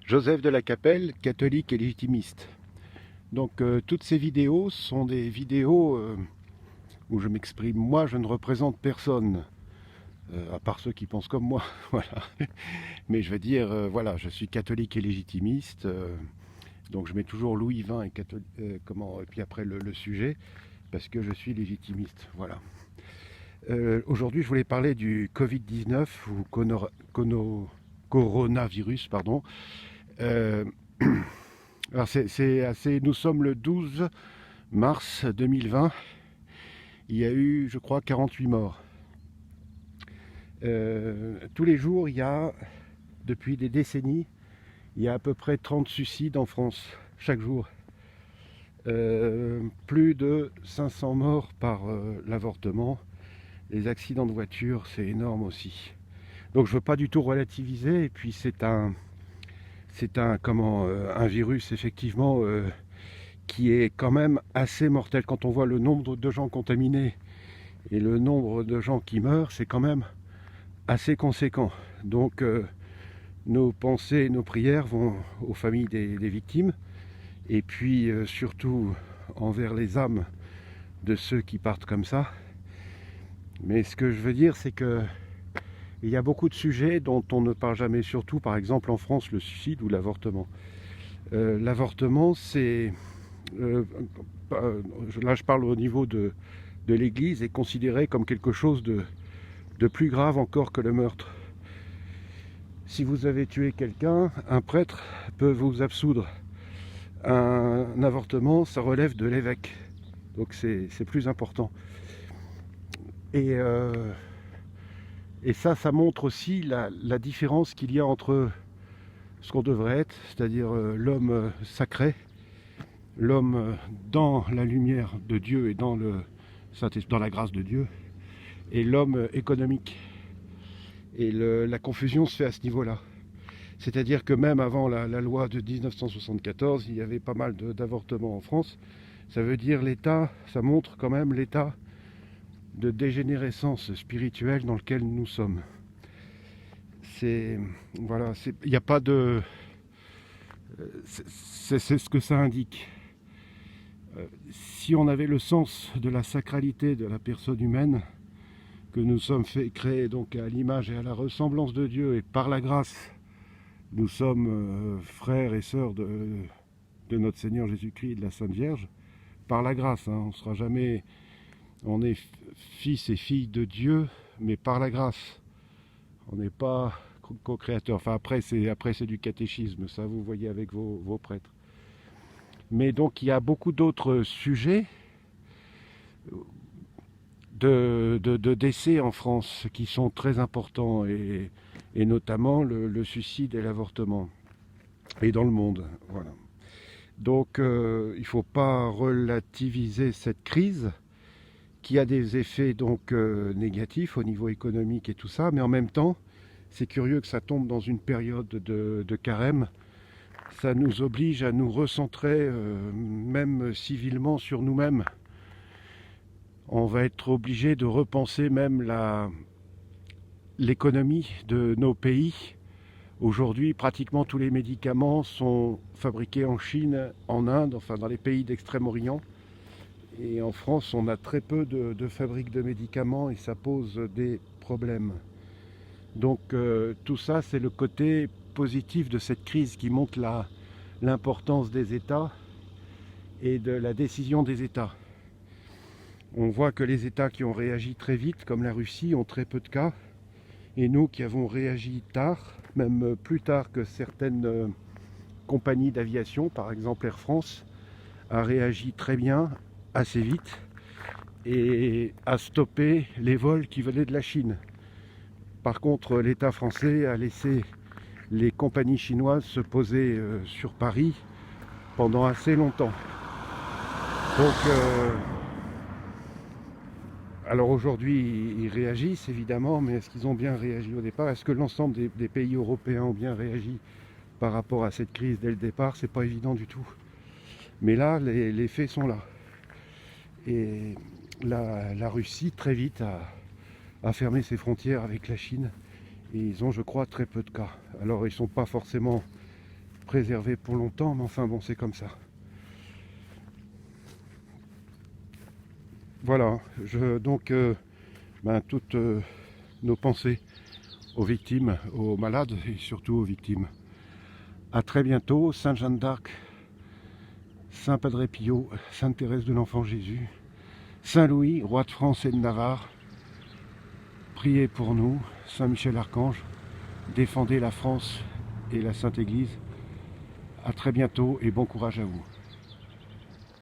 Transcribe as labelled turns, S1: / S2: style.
S1: Joseph de la Capelle, catholique et légitimiste. Donc toutes ces vidéos sont des vidéos où je m'exprime. Moi, je ne représente personne, à part ceux qui pensent comme moi. Voilà. Mais je veux dire, voilà, je suis catholique et légitimiste. Donc je mets toujours Louis XX et puis après le sujet, parce que je suis légitimiste. Voilà. Aujourd'hui, je voulais parler du Covid-19 ou coronavirus, pardon. Euh, alors c'est assez. Nous sommes le 12 mars 2020. Il y a eu, je crois, 48 morts. Tous les jours, depuis des décennies, il y a à peu près 30 suicides en France, chaque jour. Plus de 500 morts par l'avortement. Les accidents de voiture, c'est énorme aussi. Donc je ne veux pas du tout relativiser. Et puis un virus effectivement qui est quand même assez mortel. Quand on voit le nombre de gens contaminés et le nombre de gens qui meurent, c'est quand même assez conséquent. Donc nos pensées, nos prières vont aux familles des victimes et puis surtout envers les âmes de ceux qui partent comme ça. Mais ce que je veux dire, c'est que il y a beaucoup de sujets dont on ne parle jamais, surtout par exemple en France, le suicide ou l'avortement. L'avortement, c'est... là, je parle au niveau de l'Église, est considéré comme quelque chose de plus grave encore que le meurtre. Si vous avez tué quelqu'un, un prêtre peut vous absoudre. Un avortement, ça relève de l'évêque. Donc c'est plus important. Et, euh, et ça montre aussi la différence qu'il y a entre ce qu'on devrait être, c'est-à-dire l'homme sacré, l'homme dans la lumière de Dieu et dans la grâce de Dieu, et l'homme économique. Et la confusion se fait à ce niveau-là. C'est-à-dire que même avant la loi de 1974, il y avait pas mal d'avortements en France. Ça veut dire l'État, ça montre quand même l'état de dégénérescence spirituelle dans lequel nous sommes. Voilà, il n'y a pas de... C'est ce que ça indique. Si on avait le sens de la sacralité de la personne humaine, que nous sommes créés donc à l'image et à la ressemblance de Dieu, et par la grâce, nous sommes frères et sœurs de notre Seigneur Jésus-Christ et de la Sainte Vierge, par la grâce, hein, on sera jamais... On est fils et filles de Dieu, mais par la grâce. On n'est pas co-créateur. Enfin, après c'est du catéchisme, ça vous voyez avec vos prêtres. Mais donc, il y a beaucoup d'autres sujets de décès en France qui sont très importants, et notamment le suicide et l'avortement, et dans le monde. Voilà. Donc, il ne faut pas relativiser cette crise qui a des effets donc négatifs au niveau économique et tout ça, mais en même temps, c'est curieux que ça tombe dans une période de carême. Ça nous oblige à nous recentrer, même civilement, sur nous-mêmes. On va être obligé de repenser même l'économie de nos pays. Aujourd'hui, pratiquement tous les médicaments sont fabriqués en Chine, en Inde, enfin dans les pays d'Extrême-Orient. Et en France, on a très peu de fabriques de médicaments et ça pose des problèmes. Donc tout ça, c'est le côté positif de cette crise qui montre l'importance des États et de la décision des États. On voit que les États qui ont réagi très vite, comme la Russie, ont très peu de cas. Et nous qui avons réagi tard, même plus tard que certaines compagnies d'aviation, par exemple Air France, a réagi très bien, assez vite, et a stoppé les vols qui venaient de la Chine. Par contre, l'État français a laissé les compagnies chinoises se poser sur Paris pendant assez longtemps. Donc, alors aujourd'hui, ils réagissent évidemment, mais est-ce qu'ils ont bien réagi au départ? Est-ce que l'ensemble des pays européens ont bien réagi par rapport à cette crise dès le départ? C'est pas évident du tout. Mais là, les faits sont là. Et la Russie, très vite, a fermé ses frontières avec la Chine. Et ils ont, je crois, très peu de cas. Alors, ils ne sont pas forcément préserver pour longtemps, mais enfin bon, c'est comme ça. Voilà, toutes nos pensées aux victimes, aux malades et surtout aux victimes. À très bientôt, Sainte Jeanne d'Arc, Saint Padre Pio, Sainte Thérèse de l'Enfant Jésus, Saint Louis, roi de France et de Navarre, priez pour nous, Saint Michel Archange, défendez la France et la Sainte Église. À très bientôt et bon courage à vous.